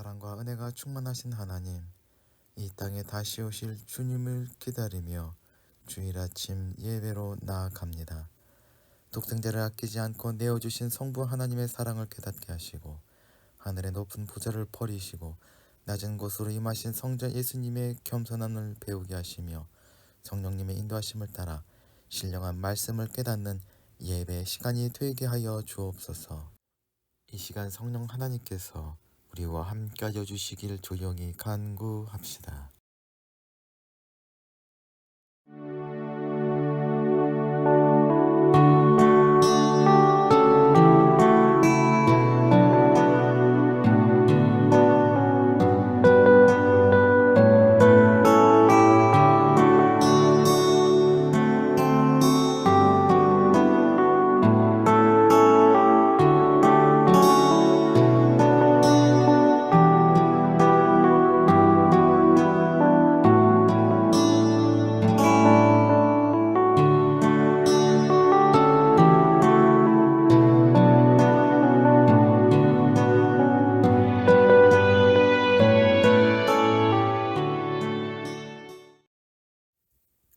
사랑과 은혜가 충만하신 하나님, 이 땅에 다시 오실 주님을 기다리며 주일 아침 예배로 나아갑니다. 독생자를 아끼지 않고 내어주신 성부 하나님의 사랑을 깨닫게 하시고 하늘의 높은 보좌를 버리시고 낮은 곳으로 임하신 성자 예수님의 겸손함을 배우게 하시며 성령님의 인도하심을 따라 신령한 말씀을 깨닫는 예배 시간이 되게 하여 주옵소서. 이 시간 성령 하나님께서 우리와 함께 하여 주시길 조용히 간구합시다.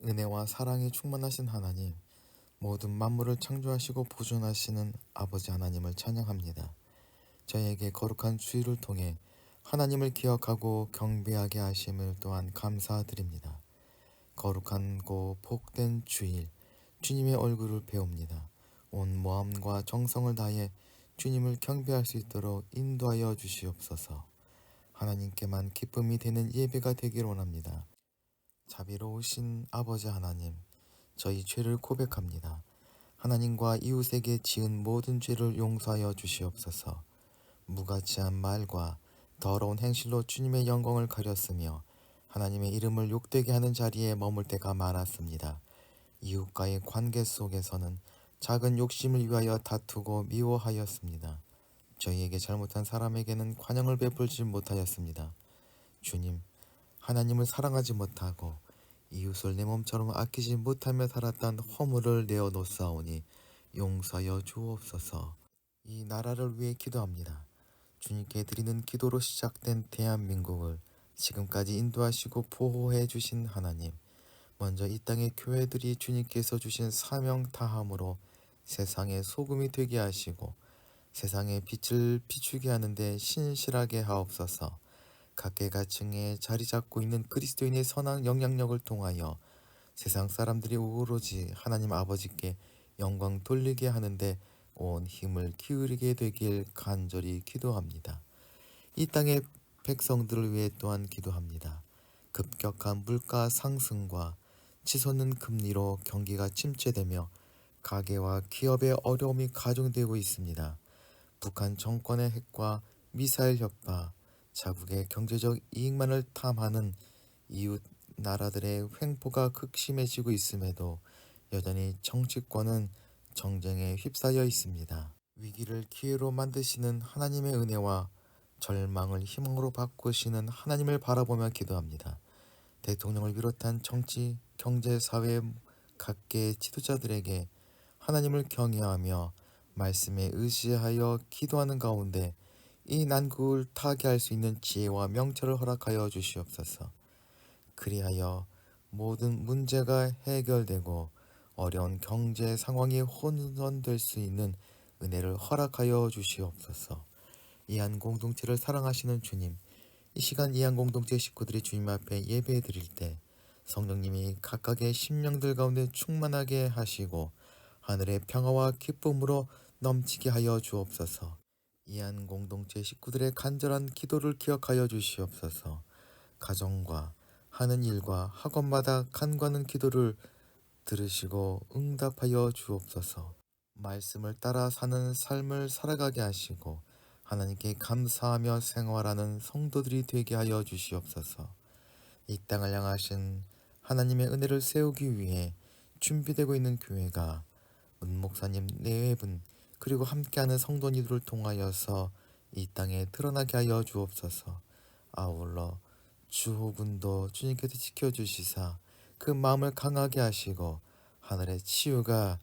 은혜와 사랑이 충만하신 하나님, 모든 만물을 창조하시고 보존하시는 아버지 하나님을 찬양합니다. 저에게 거룩한 주일을 통해 하나님을 기억하고 경배하게 하심을 또한 감사드립니다. 거룩한고 복된 주일, 주님의 얼굴을 배웁니다. 온 마음과 정성을 다해 주님을 경배할 수 있도록 인도하여 주시옵소서. 하나님께만 기쁨이 되는 예배가 되기를 원합니다. 자비로우신 아버지 하나님, 저희 죄를 고백합니다. 하나님과 이웃에게 지은 모든 죄를 용서하여 주시옵소서. 무가치한 말과 더러운 행실로 주님의 영광을 가렸으며 하나님의 이름을 욕되게 하는 자리에 머물 때가 많았습니다. 이웃과의 관계 속에서는 작은 욕심을 위하여 다투고 미워하였습니다. 저희에게 잘못한 사람에게는 관용을 베풀지 못하였습니다. 주님, 하나님을 사랑하지 못하고 이웃을 내 몸처럼 아끼지 못하며 살았던 허물을 내어 놓사오니 용서하여 주옵소서. 이 나라를 위해 기도합니다. 주님께 드리는 기도로 시작된 대한민국을 지금까지 인도하시고 보호해 주신 하나님, 먼저 이 땅의 교회들이 주님께서 주신 사명 다함으로 세상의 소금이 되게 하시고 세상의 빛을 비추게 하는데 신실하게 하옵소서. 각계각층에 자리 잡고 있는 그리스도인의 선한 영향력을 통하여 세상 사람들이 오로지 하나님 아버지께 영광 돌리게 하는데 온 힘을 기울이게 되길 간절히 기도합니다. 이 땅의 백성들을 위해 또한 기도합니다. 급격한 물가 상승과 치솟는 금리로 경기가 침체되며 가계와 기업의 어려움이 가중되고 있습니다. 북한 정권의 핵과 미사일 협박, 자국의 경제적 이익만을 탐하는 이웃 나라들의 횡포가 극심해지고 있음에도 여전히 정치권은 정쟁에 휩싸여 있습니다. 위기를 기회로 만드시는 하나님의 은혜와 절망을 희망으로 바꾸시는 하나님을 바라보며 기도합니다. 대통령을 비롯한 정치, 경제, 사회 각계의 지도자들에게 하나님을 경외하며 말씀에 의지하여 기도하는 가운데 이 난국을 타개할 수 있는 지혜와 명철을 허락하여 주시옵소서. 그리하여 모든 문제가 해결되고 어려운 경제 상황이 혼돈될 수 있는 은혜를 허락하여 주시옵소서. 이한 공동체를 사랑하시는 주님, 이 시간 이한 공동체 식구들이 주님 앞에 예배 드릴 때 성령님이 각각의 심령들 가운데 충만하게 하시고 하늘의 평화와 기쁨으로 넘치게 하여 주옵소서. 이한 공동체 식구들의 간절한 기도를 기억하여 주시옵소서. 가정과 하는 일과 학원마다 간과하는 기도를 들으시고 응답하여 주옵소서. 말씀을 따라 사는 삶을 살아가게 하시고 하나님께 감사하며 생활하는 성도들이 되게 하여 주시옵소서. 이 땅을 향하신 하나님의 은혜를 세우기 위해 준비되고 있는 교회가 목사님 네 분 그리고 함께하는 성도님들을 통하여서 이 땅에 드러나게 하여 주옵소서. 아울러 주호군도 주님께서 지켜주시사 그 마음을 강하게 하시고 하늘의 치유가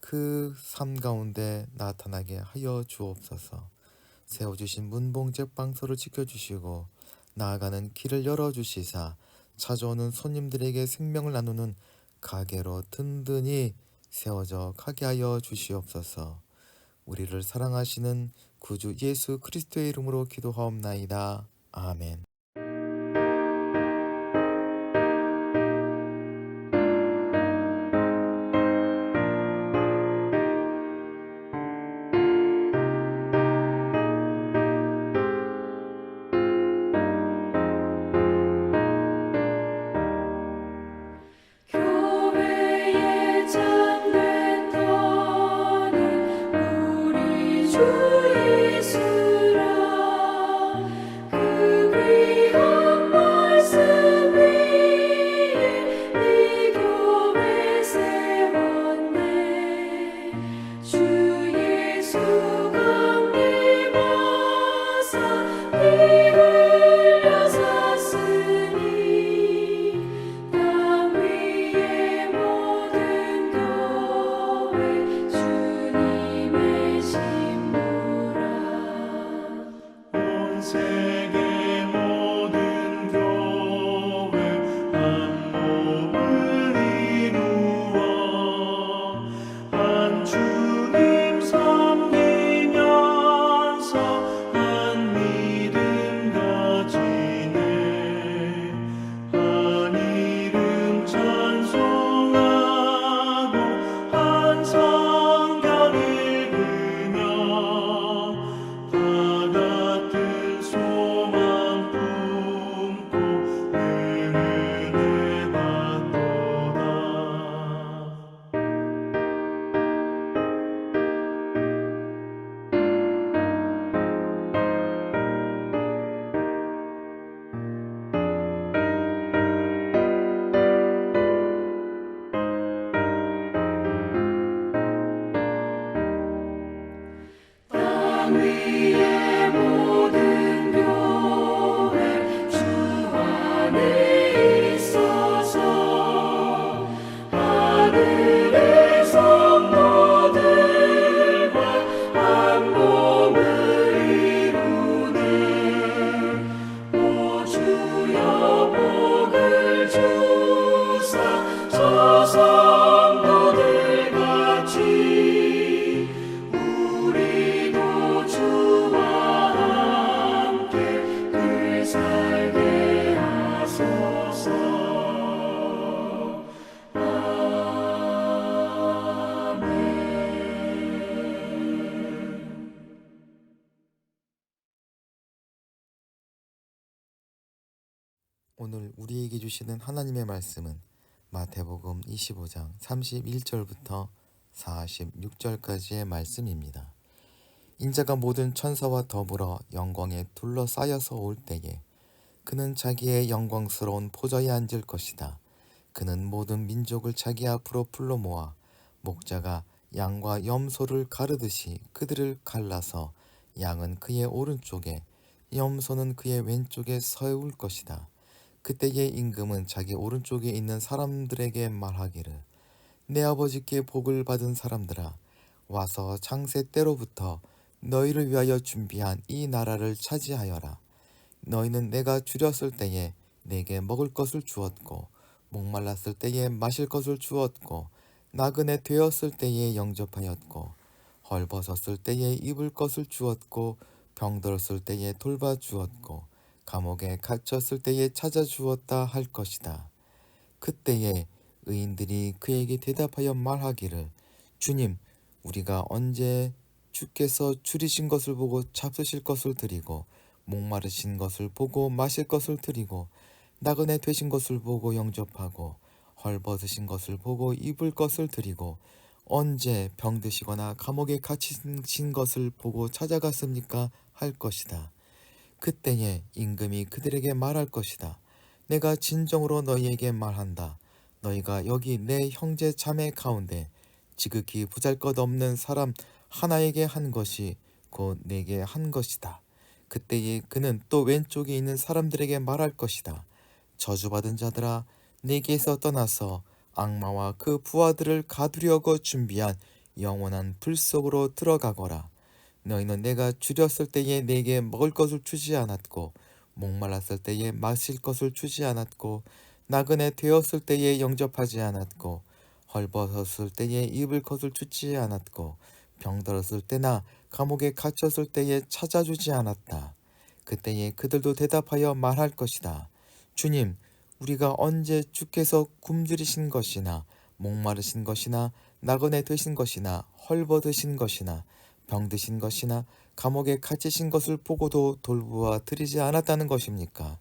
그 삶 가운데 나타나게 하여 주옵소서. 세워주신 문봉제 방서를 지켜주시고 나아가는 길을 열어주시사 찾아오는 손님들에게 생명을 나누는 가게로 든든히 세워져 가게 하여 주시옵소서. 우리를 사랑하시는 구주 예수 그리스도의 이름으로 기도하옵나이다. 아멘. 교회에 참됐더니 우리 주 예수라 그 귀한 말씀 위에 이 교회 세웠네. 주 예수 강림하사 피 흘려 샀으니 땅 위의 모든 교회 주님의 신부라. 온 세계 모든 교회 한 몸을 이루어 한 주님 섬기면서 한 믿음 가지네. 한 이름 찬송하고 한 성경 읽으며 다 같은 소망 품고 은혜 받도다. 땅 위의 모든 교회 주 안에 있어서 하늘의 성도들과 한 몸을 이루네. 오 주여 복을 주사 저 성도들 같이 우리도 주와 함께 늘 살게 하소서. 아멘. 오늘 우리에게 주시는 하나님의 말씀은 마태복음 25장 31절부터 46절까지의 말씀입니다. 인자가 모든 천사와 더불어 영광에 둘러싸여서 올 때에 그는 자기의 영광스러운 보좌에 앉을 것이다. 그는 모든 민족을 자기 앞으로 불러 모아 목자가 양과 염소를 가르듯이 그들을 갈라서 양은 그의 오른쪽에 염소는 그의 왼쪽에 서울 것이다. 그때의 임금은 자기 오른쪽에 있는 사람들에게 말하기를 내 아버지께 복을 받은 사람들아 와서 창세 때로부터 너희를 위하여 준비한 이 나라를 차지하여라. 너희는 내가 줄였을 때에 내게 먹을 것을 주었고 목말랐을 때에 마실 것을 주었고 나그네 되었을 때에 영접하였고 헐벗었을 때에 입을 것을 주었고 병들었을 때에 돌봐 주었고 감옥에 갇혔을 때에 찾아 주었다 할 것이다. 그때에 의인들이 그에게 대답하여 말하기를 주님 우리가 언제 주께서 줄이신 것을 보고 잡수실 것을 드리고 목마르신 것을 보고 마실 것을 드리고 나그네 되신 것을 보고 영접하고 헐벗으신 것을 보고 입을 것을 드리고 언제 병드시거나 감옥에 갇히신 것을 보고 찾아갔습니까? 할 것이다. 그때에 임금이 그들에게 말할 것이다. 내가 진정으로 너희에게 말한다. 너희가 여기 내 형제 자매 가운데 지극히 보잘것없는 사람 하나에게 한 것이 곧 내게 한 것이다. 그때에 그는 또 왼쪽에 있는 사람들에게 말할 것이다. 저주받은 자들아 내게서 떠나서 악마와 그 부하들을 가두려고 준비한 영원한 불 속으로 들어가거라. 너희는 내가 줄였을 때에 내게 먹을 것을 주지 않았고 목말랐을 때에 마실 것을 주지 않았고 나그네 되었을 때에 영접하지 않았고 헐벗었을 때에 입을 것을 주지 않았고 병들었을 때나 감옥에 갇혔을 때에 찾아주지 않았다. 그때에 그들도 대답하여 말할 것이다. 주님, 우리가 언제 주께서 굶주리신 것이나 목마르신 것이나 나그네 되신 것이나 헐벗으신 것이나 병드신 것이나 감옥에 갇히신 것을 보고도 돌보아 드리지 않았다는 것입니까?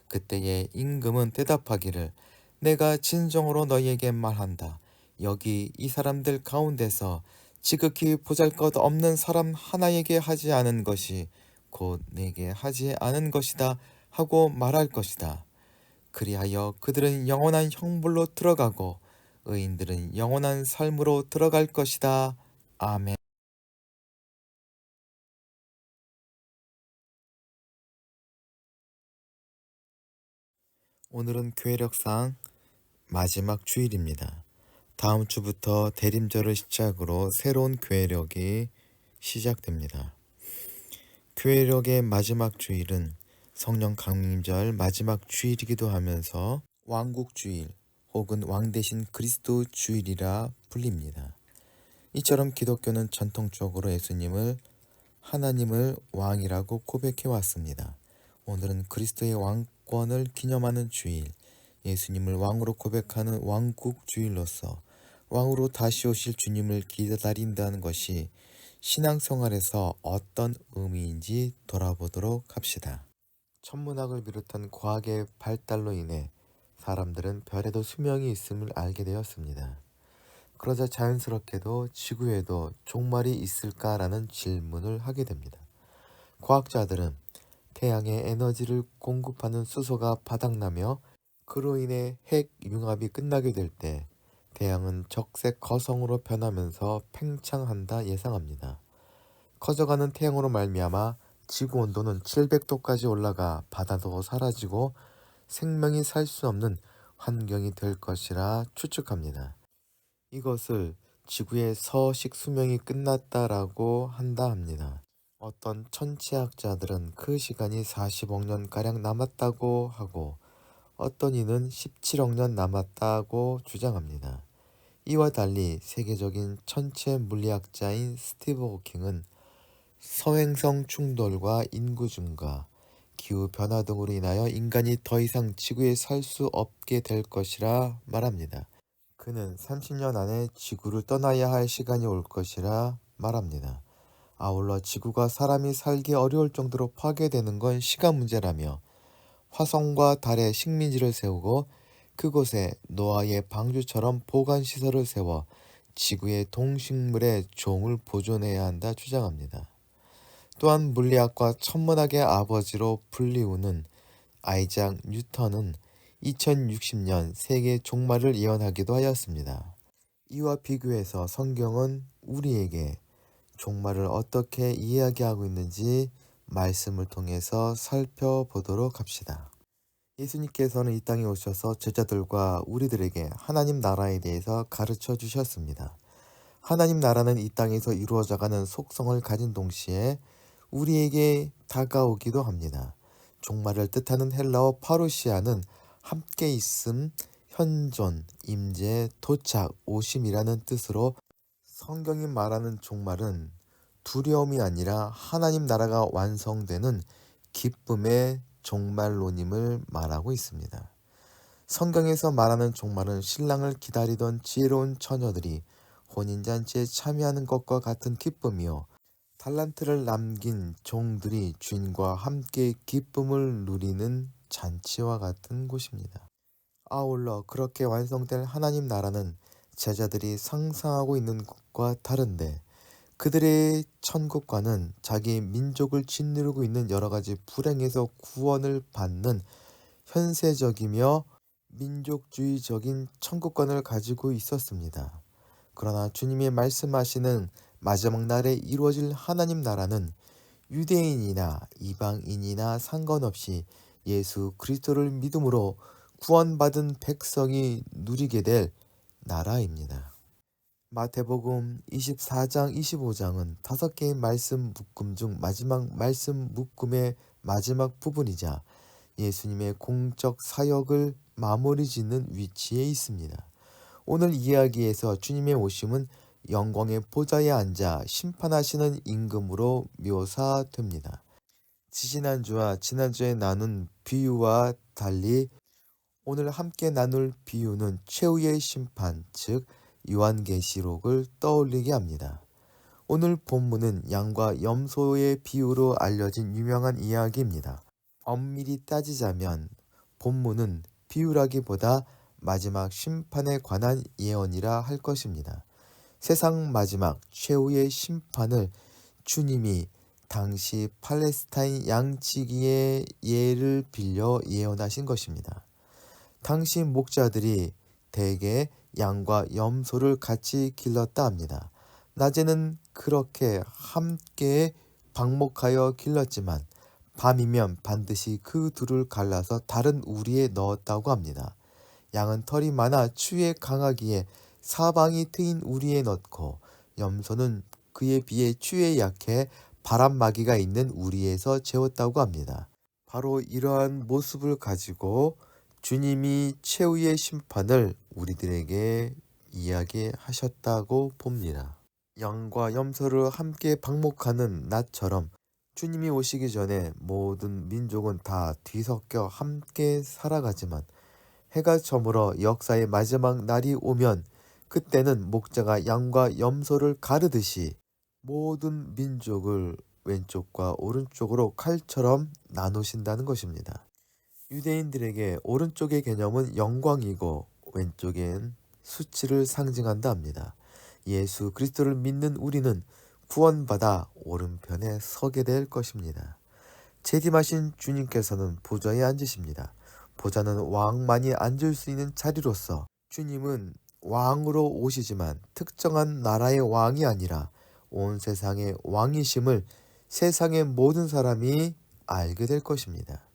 그때에 임금은 대답하기를 내가 진정으로 너희에게 말한다. 여기 이 사람들 가운데서 지극히 보잘것없는 사람 하나에게 하지 않은 것이 곧 내게 하지 않은 것이다 하고 말할 것이다. 그리하여 그들은 영원한 형벌로 들어가고 의인들은 영원한 삶으로 들어갈 것이다. 아멘. 오늘은 교회력상 마지막 주일입니다. 다음 주부터 대림절을 시작으로 새로운 교회력이 시작됩니다. 교회력의 마지막 주일은 성령 강림절 마지막 주일이기도 하면서 왕국주일 혹은 왕 대신 그리스도 주일이라 불립니다. 이처럼 기독교는 전통적으로 예수님을 하나님을 왕이라고 고백해 왔습니다. 오늘은 그리스도의 왕권을 기념하는 주일, 예수님을 왕으로 고백하는 왕국 주일로서 왕으로 다시 오실 주님을 기다린다는 것이 신앙생활에서 어떤 의미인지 돌아보도록 합시다. 천문학을 비롯한 과학의 발달로 인해 사람들은 별에도 수명이 있음을 알게 되었습니다. 그러자 자연스럽게도 지구에도 종말이 있을까라는 질문을 하게 됩니다. 과학자들은 태양의 에너지를 공급하는 수소가 바닥나며 그로 인해 핵 융합이 끝나게 될 때 태양은 적색 거성으로 변하면서 팽창한다 예상합니다. 커져가는 태양으로 말미암아 지구 온도는 700도까지 올라가 바다도 사라지고 생명이 살 수 없는 환경이 될 것이라 추측합니다. 이것을 지구의 서식 수명이 끝났다라고 한다 합니다. 어떤 천체학자들은 그 시간이 40억 년가량 남았다고 하고 어떤 이는 17억 년 남았다고 주장합니다. 이와 달리 세계적인 천체 물리학자인 스티브 호킹은 서행성 충돌과 인구 증가, 기후 변화 등으로 인하여 인간이 더 이상 지구에 살 수 없게 될 것이라 말합니다. 그는 30년 안에 지구를 떠나야 할 시간이 올 것이라 말합니다. 아울러 지구가 사람이 살기 어려울 정도로 파괴되는 건 시간 문제라며 화성과 달에 식민지를 세우고 그곳에 노아의 방주처럼 보관시설을 세워 지구의 동식물의 종을 보존해야 한다 주장합니다. 또한 물리학과 천문학의 아버지로 불리우는 아이작 뉴턴은 2060년 세계 종말을 예언하기도 하였습니다. 이와 비교해서 성경은 우리에게 종말을 어떻게 이야기하고 있는지 말씀을 통해서 살펴보도록 합시다. 예수님께서는 이 땅에 오셔서 제자들과 우리들에게 하나님 나라에 대해서 가르쳐 주셨습니다. 하나님 나라는 이 땅에서 이루어져가는 속성을 가진 동시에 우리에게 다가오기도 합니다. 종말을 뜻하는 헬라어 파루시아는 함께 있음, 현존, 임재, 도착, 오심이라는 뜻으로 성경이 말하는 종말은 두려움이 아니라 하나님 나라가 완성되는 기쁨의 종말론임을 말하고 있습니다. 성경에서 말하는 종말은 신랑을 기다리던 지혜로운 처녀들이 혼인잔치에 참여하는 것과 같은 기쁨이요 달란트를 남긴 종들이 주인과 함께 기쁨을 누리는 잔치와 같은 곳입니다. 아울러 그렇게 완성될 하나님 나라는 제자들이 상상하고 있는 것과 다른데 그들의 천국과는 자기 민족을 짓누르고 있는 여러 가지 불행에서 구원을 받는 현세적이며 민족주의적인 천국관을 가지고 있었습니다. 그러나 주님이 말씀하시는 마지막 날에 이루어질 하나님 나라는 유대인이나 이방인이나 상관없이 예수 그리스도를 믿음으로 구원받은 백성이 누리게 될 나라입니다. 마태복음 24장 25장은 5개의 말씀 묶음 중 마지막 말씀 묶음의 마지막 부분이자 예수님의 공적 사역을 마무리 짓는 위치에 있습니다. 오늘 이야기에서 주님의 오심은 영광의 보좌에 앉아 심판하시는 임금으로 묘사됩니다. 지지난주와 지난주에 나눈 비유와 달리 오늘 함께 나눌 비유는 최후의 심판, 즉 요한계시록을 떠올리게 합니다. 오늘 본문은 양과 염소의 비유로 알려진 유명한 이야기입니다. 엄밀히 따지자면 본문은 비유라기보다 마지막 심판에 관한 예언이라 할 것입니다. 세상 마지막 최후의 심판을 주님이 당시 팔레스타인 양치기의 예를 빌려 예언하신 것입니다. 당시 목자들이 대개 양과 염소를 같이 길렀다 합니다. 낮에는 그렇게 함께 방목하여 길렀지만 밤이면 반드시 그 둘을 갈라서 다른 우리에 넣었다고 합니다. 양은 털이 많아 추위에 강하기에 사방이 트인 우리에 넣고 염소는 그에 비해 추위에 약해 바람막이가 있는 우리에서 재웠다고 합니다. 바로 이러한 모습을 가지고 주님이 최후의 심판을 우리들에게 이야기하셨다고 봅니다. 양과 염소를 함께 방목하는 낮처럼 주님이 오시기 전에 모든 민족은 다 뒤섞여 함께 살아가지만 해가 저물어 역사의 마지막 날이 오면 그때는 목자가 양과 염소를 가르듯이 모든 민족을 왼쪽과 오른쪽으로 칼처럼 나누신다는 것입니다. 유대인들에게 오른쪽의 개념은 영광이고 왼쪽엔 수치를 상징한다 합니다. 예수 그리스도를 믿는 우리는 구원받아 오른편에 서게 될 것입니다. 재림하신 주님께서는 보좌에 앉으십니다. 보좌는 왕만이 앉을 수 있는 자리로서 주님은 왕으로 오시지만 특정한 나라의 왕이 아니라 온 세상의 왕이심을 세상의 모든 사람이 알게 될 것입니다.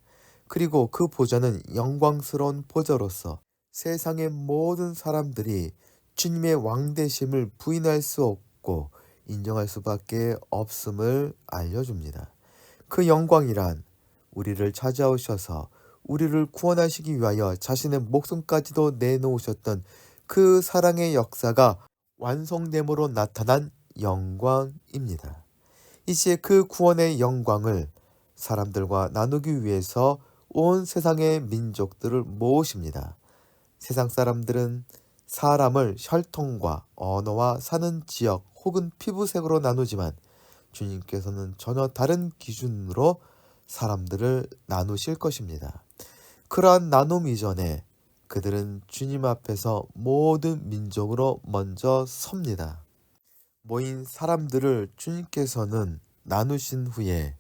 그리고 그 보좌는 영광스러운 보좌로서 세상의 모든 사람들이 주님의 왕되심을 부인할 수 없고 인정할 수밖에 없음을 알려줍니다. 그 영광이란 우리를 찾아오셔서 우리를 구원하시기 위하여 자신의 목숨까지도 내놓으셨던 그 사랑의 역사가 완성됨으로 나타난 영광입니다. 이제 그 구원의 영광을 사람들과 나누기 위해서 온 세상의 민족들을 모으십니다. 세상 사람들은 사람을 혈통과 언어와 사는 지역 혹은 피부색으로 나누지만 주님께서는 전혀 다른 기준으로 사람들을 나누실 것입니다. 그러한 나눔 이전에 그들은 주님 앞에서 모든 민족으로 먼저 섭니다. 모인 사람들을 주님께서는 나누신 후에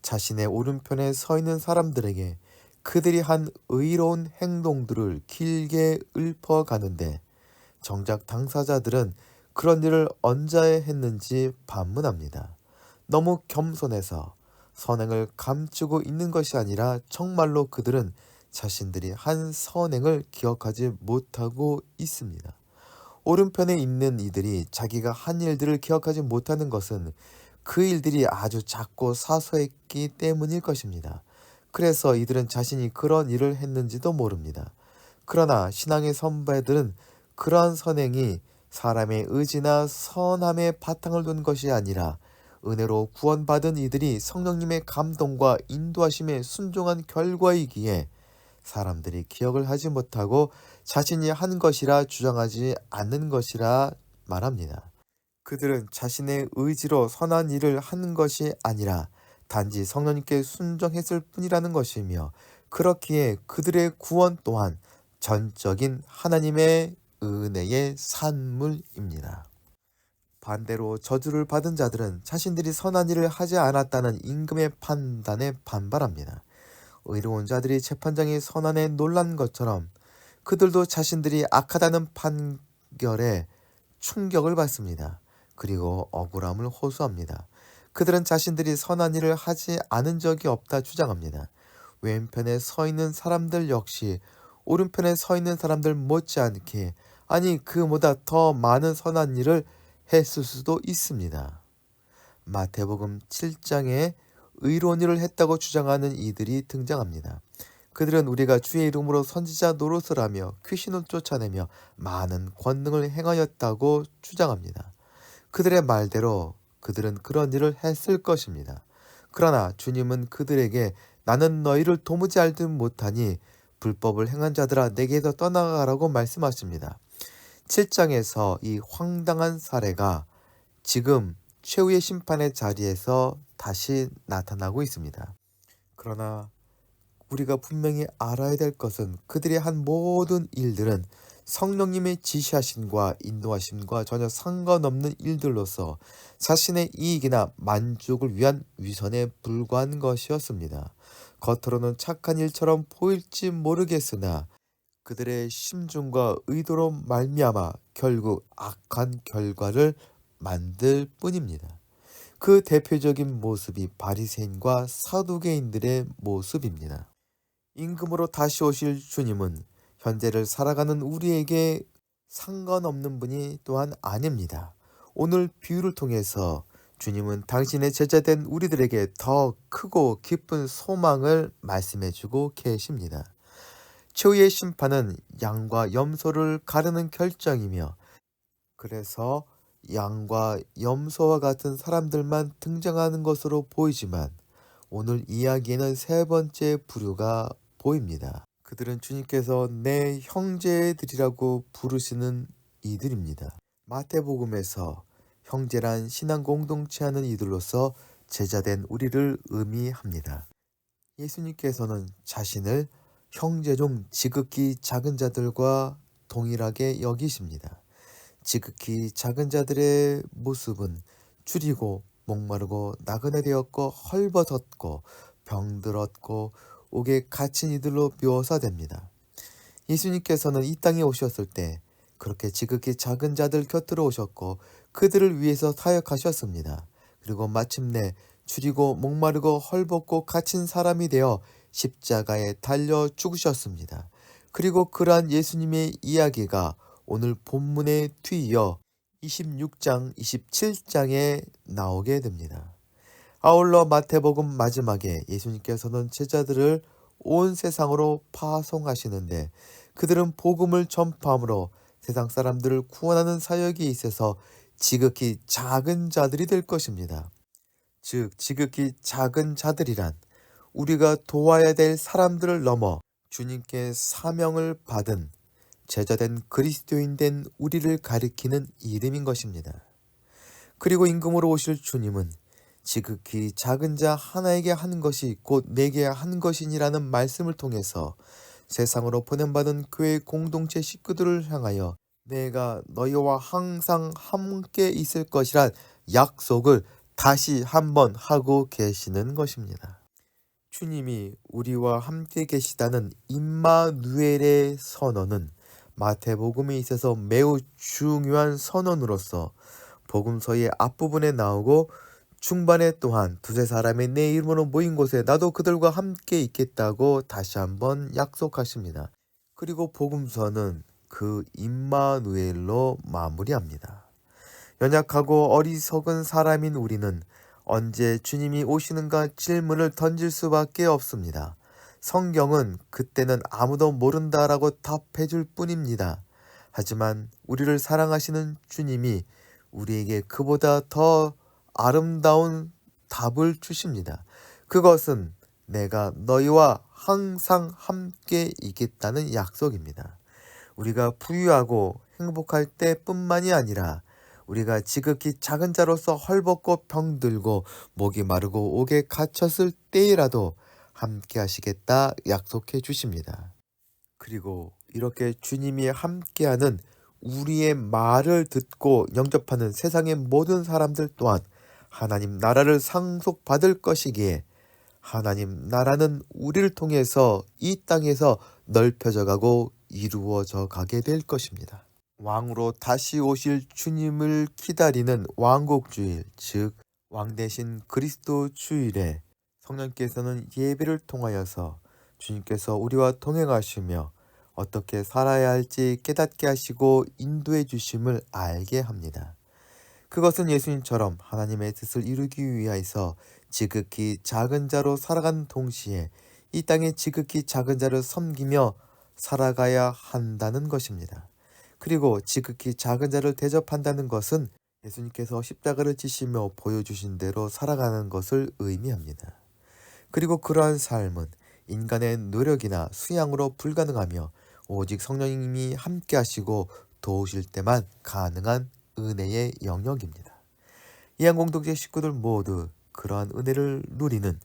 자신의 오른편에 서 있는 사람들에게 그들이 한 의로운 행동들을 길게 읊어가는데 정작 당사자들은 그런 일을 언제 했는지 반문합니다. 너무 겸손해서 선행을 감추고 있는 것이 아니라 정말로 그들은 자신들이 한 선행을 기억하지 못하고 있습니다. 오른편에 있는 이들이 자기가 한 일들을 기억하지 못하는 것은 그 일들이 아주 작고 사소했기 때문일 것입니다. 그래서 이들은 자신이 그런 일을 했는지도 모릅니다. 그러나 신앙의 선배들은 그러한 선행이 사람의 의지나 선함에 바탕을 둔 것이 아니라 은혜로 구원받은 이들이 성령님의 감동과 인도하심에 순종한 결과이기에 사람들이 기억을 하지 못하고 자신이 한 것이라 주장하지 않는 것이라 말합니다. 그들은 자신의 의지로 선한 일을 하는 것이 아니라 단지 성령님께 순종했을 뿐이라는 것이며 그렇기에 그들의 구원 또한 전적인 하나님의 은혜의 산물입니다. 반대로 저주를 받은 자들은 자신들이 선한 일을 하지 않았다는 임금의 판단에 반발합니다. 의로운 자들이 재판장이 선안에 놀란 것처럼 그들도 자신들이 악하다는 판결에 충격을 받습니다. 그리고 억울함을 호소합니다. 그들은 자신들이 선한 일을 하지 않은 적이 없다 주장합니다. 왼편에 서 있는 사람들 역시 오른편에 서 있는 사람들 못지않게 아니 그보다 더 많은 선한 일을 했을 수도 있습니다. 마태복음 7장에 의로운 일을 했다고 주장하는 이들이 등장합니다. 그들은 우리가 주의 이름으로 선지자 노릇을 하며 귀신을 쫓아내며 많은 권능을 행하였다고 주장합니다. 그들의 말대로 그들은 그런 일을 했을 것입니다. 그러나 주님은 그들에게 나는 너희를 도무지 알지 못하니 불법을 행한 자들아 내게서 떠나가라고 말씀하십니다. 7장에서 이 황당한 사례가 지금 최후의 심판의 자리에서 다시 나타나고 있습니다. 그러나 우리가 분명히 알아야 될 것은 그들이 한 모든 일들은 성령님의 지시하심과 인도하심과 전혀 상관없는 일들로서 자신의 이익이나 만족을 위한 위선에 불과한 것이었습니다. 겉으로는 착한 일처럼 보일지 모르겠으나 그들의 심중과 의도로 말미암아 결국 악한 결과를 만들 뿐입니다. 그 대표적인 모습이 바리새인과 사두개인들의 모습입니다. 임금으로 다시 오실 주님은 현재를 살아가는 우리에게 상관없는 분이 또한 아닙니다. 오늘 비유를 통해서 주님은 당신의 제자된 우리들에게 더 크고 깊은 소망을 말씀해주고 계십니다. 최후의 심판은 양과 염소를 가르는 결정이며 그래서 양과 염소와 같은 사람들만 등장하는 것으로 보이지만 오늘 이야기에는 세 번째 부류가 보입니다. 그들은 주님께서 내 형제들이라고 부르시는 이들입니다. 마태복음에서 형제란 신앙 공동체 하는 이들로서 제자된 우리를 의미합니다. 예수님께서는 자신을 형제 중 지극히 작은 자들과 동일하게 여기십니다. 지극히 작은 자들의 모습은 줄이고 목마르고 나그네 되었고 헐벗었고 병들었고 옥에 갇힌 이들로 묘사됩니다. 예수님께서는 이 땅에 오셨을 때 그렇게 지극히 작은 자들 곁으로 오셨고 그들을 위해서 사역하셨습니다. 그리고 마침내 줄이고 목마르고 헐벗고 갇힌 사람이 되어 십자가에 달려 죽으셨습니다. 그리고 그러한 예수님의 이야기가 오늘 본문에 뒤이어 26장, 27장에 나오게 됩니다. 아울러 마태복음 마지막에 예수님께서는 제자들을 온 세상으로 파송하시는데 그들은 복음을 전파함으로 세상 사람들을 구원하는 사역이 있어서 지극히 작은 자들이 될 것입니다. 즉 지극히 작은 자들이란 우리가 도와야 될 사람들을 넘어 주님께 사명을 받은 제자된 그리스도인 된 우리를 가리키는 이름인 것입니다. 그리고 임금으로 오실 주님은 지극히 작은 자 하나에게 한 것이 곧 내게 한 것이니라는 말씀을 통해서 세상으로 보냄받은 교회 공동체 식구들을 향하여 내가 너희와 항상 함께 있을 것이란 약속을 다시 한번 하고 계시는 것입니다. 주님이 우리와 함께 계시다는 임마누엘의 선언은 마태복음에 있어서 매우 중요한 선언으로서 복음서의 앞부분에 나오고 중반에 또한 두세 사람이 내 이름으로 모인 곳에 나도 그들과 함께 있겠다고 다시 한번 약속하십니다. 그리고 복음서는 그 임마누엘로 마무리합니다. 연약하고 어리석은 사람인 우리는 언제 주님이 오시는가 질문을 던질 수밖에 없습니다. 성경은 그때는 아무도 모른다라고 답해줄 뿐입니다. 하지만 우리를 사랑하시는 주님이 우리에게 그보다 더 아름다운 답을 주십니다. 그것은 내가 너희와 항상 함께 있겠다는 약속입니다. 우리가 부유하고 행복할 때뿐만이 아니라 우리가 지극히 작은 자로서 헐벗고 병들고 목이 마르고 옥에 갇혔을 때라도 함께 하시겠다 약속해 주십니다. 그리고 이렇게 주님이 함께하는 우리의 말을 듣고 영접하는 세상의 모든 사람들 또한 하나님 나라를 상속받을 것이기에 하나님 나라는 우리를 통해서 이 땅에서 넓혀져 가고 이루어져 가게 될 것입니다. 왕으로 다시 오실 주님을 기다리는 왕국주일, 즉 왕 대신 그리스도 주일에 성령께서는 예배를 통하여서 주님께서 우리와 동행하시며 어떻게 살아야 할지 깨닫게 하시고 인도해 주심을 알게 합니다. 그것은 예수님처럼 하나님의 뜻을 이루기 위하여서 지극히 작은 자로 살아가는 동시에 이 땅의 지극히 작은 자를 섬기며 살아가야 한다는 것입니다. 그리고 지극히 작은 자를 대접한다는 것은 예수님께서 십자가를 지시며 보여주신 대로 살아가는 것을 의미합니다. 그리고 그러한 삶은 인간의 노력이나 수양으로 불가능하며 오직 성령님이 함께 하시고 도우실 때만 가능한 은혜의 영역입니다. 이한공동체 식구들 모두 그러한 은혜를 누리는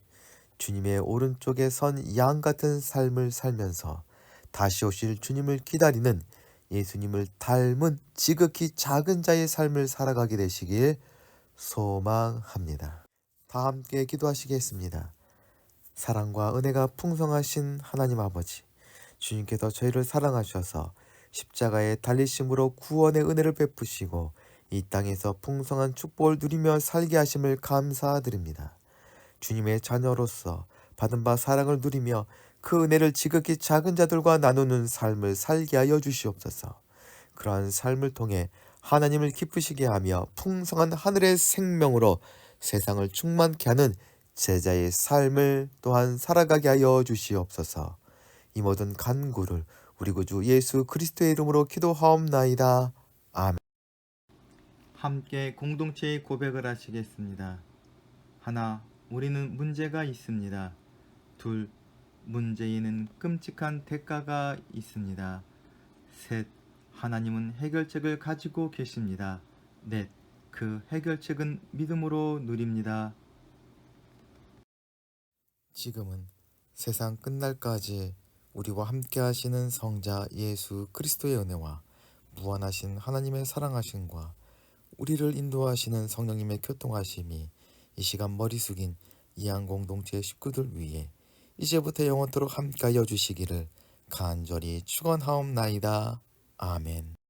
주님의 오른쪽에 선 양 같은 삶을 살면서 다시 오실 주님을 기다리는 예수님을 닮은 지극히 작은 자의 삶을 살아가게 되시길 소망합니다. 다 함께 기도하시겠습니다. 사랑과 은혜가 풍성하신 하나님 아버지, 주님께서 저희를 사랑하셔서 십자가에 달리심으로 구원의 은혜를 베푸시고 이 땅에서 풍성한 축복을 누리며 살게 하심을 감사드립니다. 주님의 자녀로서 받은 바 사랑을 누리며 그 은혜를 지극히 작은 자들과 나누는 삶을 살게 하여 주시옵소서. 그러한 삶을 통해 하나님을 기쁘시게 하며 풍성한 하늘의 생명으로 세상을 충만케 하는 제자의 삶을 또한 살아가게 하여 주시옵소서. 이 모든 간구를 우리 구주 예수 그리스도의 이름으로 기도하옵나이다. 아멘. 함께 공동체의 고백을 하시겠습니다. 하나, 우리는 문제가 있습니다. 둘, 문제에는 끔찍한 대가가 있습니다. 셋, 하나님은 해결책을 가지고 계십니다. 넷, 그 해결책은 믿음으로 누립니다. 지금은 세상 끝날까지 우리와 함께 하시는 성자 예수 그리스도의 은혜와 무한하신 하나님의 사랑하심과 우리를 인도하시는 성령님의 교통하심이 이 시간 머리 숙인 이한공동체 식구들 위해 이제부터 영원토록 함께하여 주시기를 간절히 축원하옵나이다. 아멘.